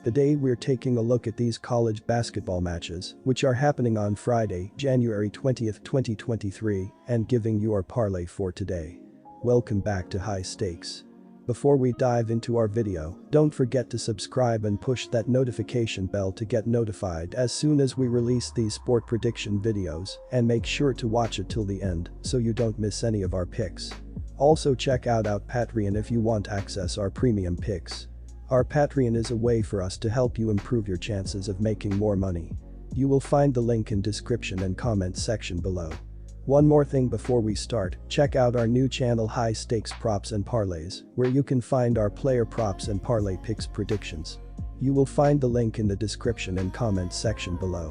Today we're taking a look at these college basketball matches, which are happening on Friday, January 20th, 2023, and giving you our parlay for today. Welcome back to High Stakes. Before we dive into our video, don't forget to subscribe and push that notification bell to get notified as soon as we release these sport prediction videos, and make sure to watch it till the end so you don't miss any of our picks. Also check out our Patreon if you want access our premium picks. Our Patreon is a way for us to help you improve your chances of making more money. You will find the link in description and comment section below. One more thing before we start, check out our new channel High Stakes Props and Parlays, where you can find our player props and parlay picks predictions. You will find the link in the description and comment section below.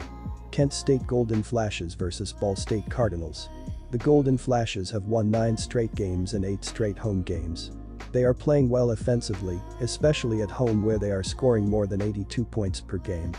Kent State Golden Flashes vs Ball State Cardinals. The Golden Flashes have won 9 straight games and 8 straight home games. They are playing well offensively, especially at home where they are scoring more than 82 points per game.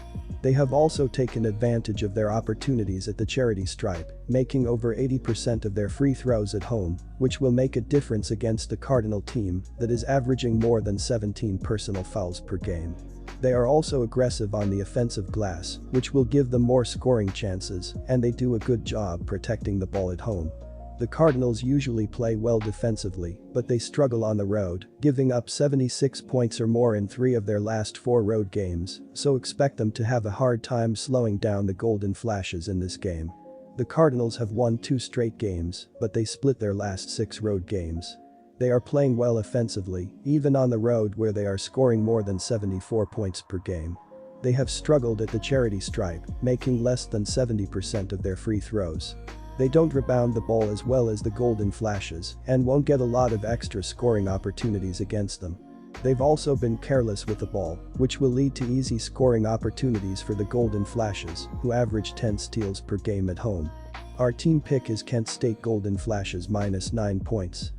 They have also taken advantage of their opportunities at the charity stripe, making over 80% of their free throws at home, which will make a difference against the Cardinal team that is averaging more than 17 personal fouls per game. They are also aggressive on the offensive glass, which will give them more scoring chances, and they do a good job protecting the ball at home. The Cardinals usually play well defensively, but they struggle on the road, giving up 76 points or more in 3 of their last 4 road games, so expect them to have a hard time slowing down the Golden Flashes in this game. The Cardinals have won 2 straight games, but they split their last 6 road games. They are playing well offensively, even on the road where they are scoring more than 74 points per game. They have struggled at the charity stripe, making less than 70% of their free throws. They don't rebound the ball as well as the Golden Flashes and won't get a lot of extra scoring opportunities against them. They've also been careless with the ball, which will lead to easy scoring opportunities for the Golden Flashes, who average 10 steals per game at home. Our team pick is Kent State Golden Flashes minus 9 points.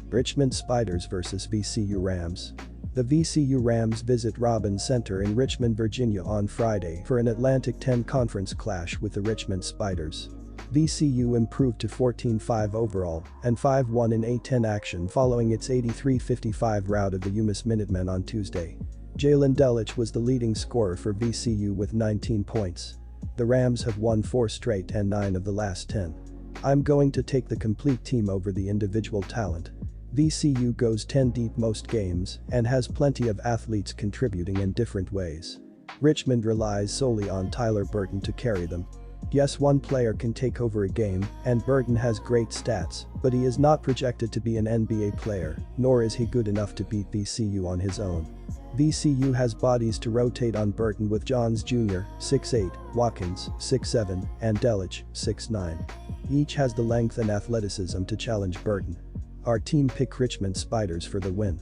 Richmond Spiders vs VCU Rams. The VCU Rams visit Robins Center in Richmond, Virginia on Friday for an Atlantic 10 conference clash with the Richmond Spiders. VCU improved to 14-5 overall and 5-1 in A10 action following its 83-55 rout of the UMass Minutemen on Tuesday. Jalen Delich was the leading scorer for VCU with 19 points. The Rams have won 4 straight and 9 of the last 10. I'm going to take the complete team over the individual talent. VCU goes 10 deep most games and has plenty of athletes contributing in different ways. Richmond relies solely on Tyler Burton to carry them. Yes, one player can take over a game, and Burton has great stats, but he is not projected to be an NBA player, nor is he good enough to beat VCU on his own. VCU has bodies to rotate on Burton with Johns Jr., 6'8", Watkins, 6'7", and Delich, 6'9". Each has the length and athleticism to challenge Burton. Our team pick Richmond Spiders for the win.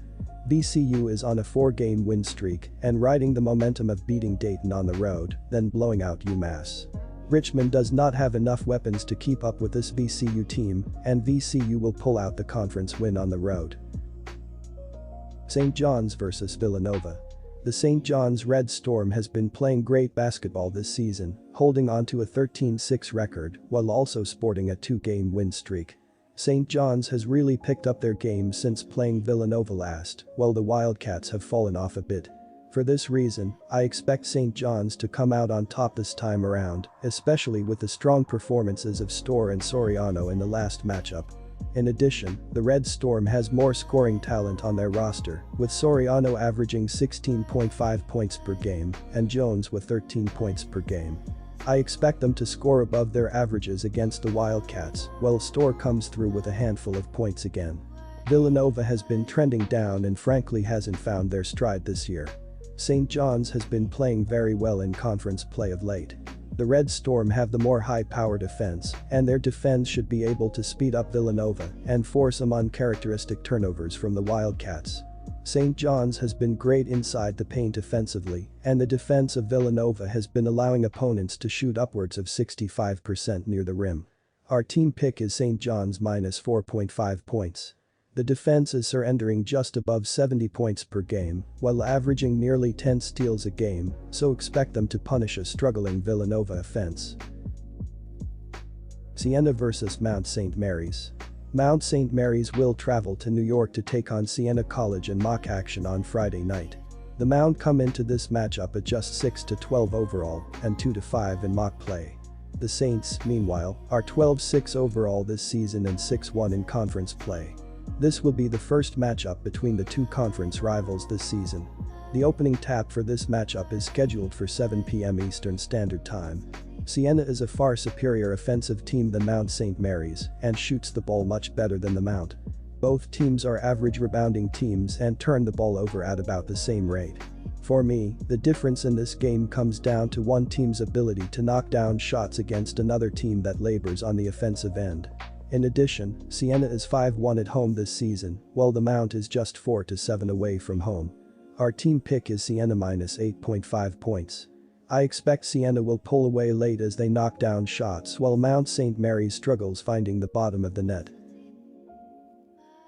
VCU is on a 4-game win streak and riding the momentum of beating Dayton on the road, then blowing out UMass. Richmond does not have enough weapons to keep up with this VCU team, and VCU will pull out the conference win on the road. St. John's vs Villanova. The St. John's Red Storm has been playing great basketball this season, holding on to a 13-6 record while also sporting a 2-game win streak. St. John's has really picked up their game since playing Villanova last, while the Wildcats have fallen off a bit. For this reason, I expect St. John's to come out on top this time around, especially with the strong performances of Storr and Soriano in the last matchup. In addition, the Red Storm has more scoring talent on their roster, with Soriano averaging 16.5 points per game and Jones with 13 points per game. I expect them to score above their averages against the Wildcats, while Storr comes through with a handful of points again. Villanova has been trending down and frankly hasn't found their stride this year. St. John's has been playing very well in conference play of late. The Red Storm have the more high-powered offense, and their defense should be able to speed up Villanova and force some uncharacteristic turnovers from the Wildcats. St. John's has been great inside the paint offensively, and the defense of Villanova has been allowing opponents to shoot upwards of 65% near the rim. Our team pick is St. John's minus 4.5 points. The defense is surrendering just above 70 points per game, while averaging nearly 10 steals a game, so expect them to punish a struggling Villanova offense. Siena vs Mount St. Mary's. Mount St. Mary's will travel to New York to take on Siena College in mock action on Friday night. The Mound come into this matchup at just 6-12 overall and 2-5 in mock play. The Saints, meanwhile, are 12-6 overall this season and 6-1 in conference play. This will be the first matchup between the two conference rivals this season. The opening tap for this matchup is scheduled for 7 p.m. Eastern Standard Time. Siena is a far superior offensive team than Mount St. Mary's and shoots the ball much better than the Mount. Both teams are average rebounding teams and turn the ball over at about the same rate. For me, the difference in this game comes down to one team's ability to knock down shots against another team that labors on the offensive end. In addition, Siena is 5-1 at home this season, while the Mount is just 4-7 away from home. Our team pick is Siena minus 8.5 points. I expect Siena will pull away late as they knock down shots while Mount St. Mary's struggles finding the bottom of the net.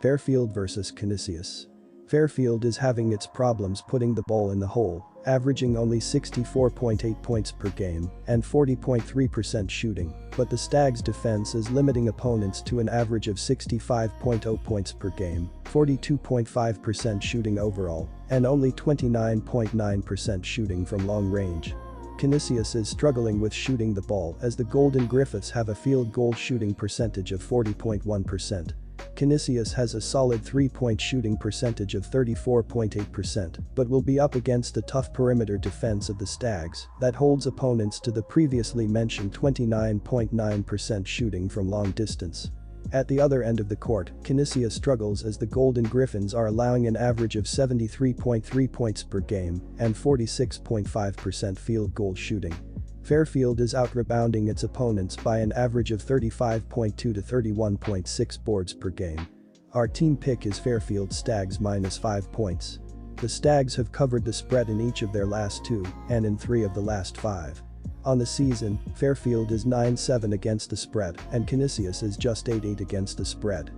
Fairfield vs Canisius. Fairfield is having its problems putting the ball in the hole, averaging only 64.8 points per game and 40.3% shooting, but the Stags' defense is limiting opponents to an average of 65.0 points per game, 42.5% shooting overall, and only 29.9% shooting from long range. Canisius is struggling with shooting the ball as the Golden Griffiths have a field goal shooting percentage of 40.1%. Canisius has a solid three-point shooting percentage of 34.8%, but will be up against the tough perimeter defense of the Stags that holds opponents to the previously mentioned 29.9% shooting from long distance. At the other end of the court, Canisius struggles as the Golden Griffins are allowing an average of 73.3 points per game and 46.5% field goal shooting. Fairfield is out-rebounding its opponents by an average of 35.2 to 31.6 boards per game. Our team pick is Fairfield Stags minus 5 points. The Stags have covered the spread in each of their last 2 and in 3 of the last 5. On the season, Fairfield is 9-7 against the spread and Canisius is just 8-8 against the spread.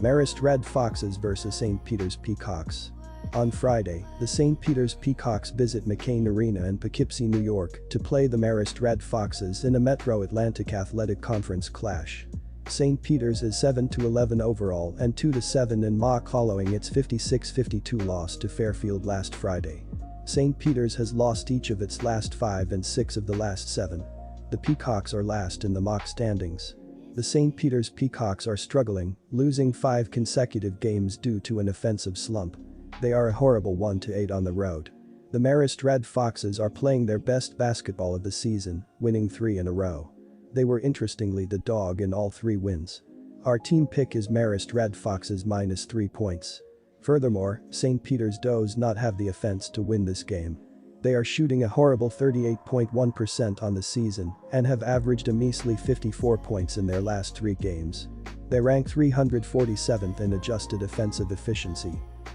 Marist Red Foxes vs St. Peter's Peacocks. On Friday, the St. Peter's Peacocks visit McCain Arena in Poughkeepsie, New York, to play the Marist Red Foxes in a Metro Atlantic Athletic Conference clash. St. Peter's is 7-11 overall and 2-7 in mock following its 56-52 loss to Fairfield last Friday. St. Peter's has lost each of its last 5 and 6 of the last 7. The Peacocks are last in the mock standings. The St. Peter's Peacocks are struggling, losing 5 consecutive games due to an offensive slump. They are a horrible 1-8 on the road. The Marist Red Foxes are playing their best basketball of the season, winning 3 in a row. They were interestingly the dog in all 3 wins. Our team pick is Marist Red Foxes minus 3 points. Furthermore, St. Peter's does not have the offense to win this game. They are shooting a horrible 38.1% on the season and have averaged a measly 54 points in their last 3 games. They rank 347th in adjusted offensive efficiency.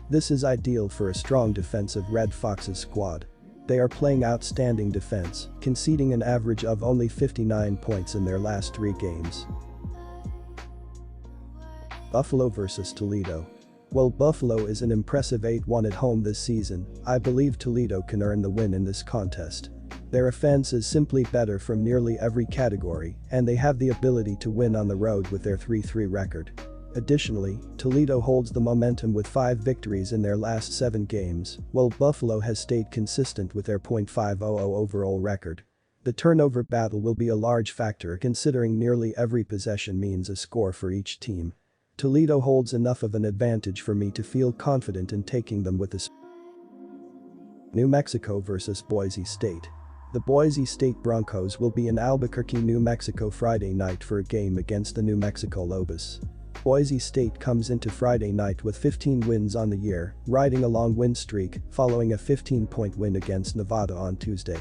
This is ideal for a strong defensive Red Foxes squad. They are playing outstanding defense, conceding an average of only 59 points in their last 3 games. Buffalo vs Toledo. While Buffalo is an impressive 8-1 at home this season, I believe Toledo can earn the win in this contest. Their offense is simply better from nearly every category, and they have the ability to win on the road with their 3-3 record. Additionally, Toledo holds the momentum with 5 victories in their last 7 games, while Buffalo has stayed consistent with their .500 overall record. The turnover battle will be a large factor considering nearly every possession means a score for each team. Toledo holds enough of an advantage for me to feel confident in taking them with the New Mexico vs Boise State. The Boise State Broncos will be in Albuquerque, New Mexico Friday night for a game against the New Mexico Lobos. Boise State comes into Friday night with 15 wins on the year, riding a long win streak following a 15-point win against Nevada on Tuesday.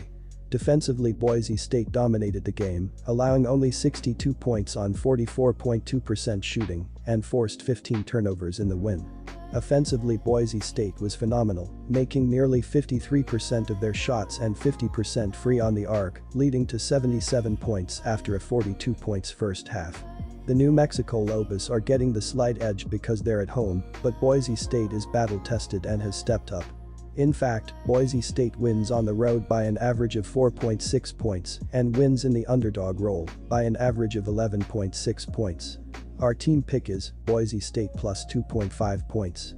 Defensively, Boise State dominated the game, allowing only 62 points on 44.2% shooting and forced 15 turnovers in the win. Offensively, Boise State was phenomenal, making nearly 53% of their shots and 50% free on the arc, leading to 77 points after a 42 points first half. The New Mexico Lobos are getting the slight edge because they're at home, but Boise State is battle-tested and has stepped up. In fact, Boise State wins on the road by an average of 4.6 points and wins in the underdog role by an average of 11.6 points. Our team pick is Boise State plus 2.5 points.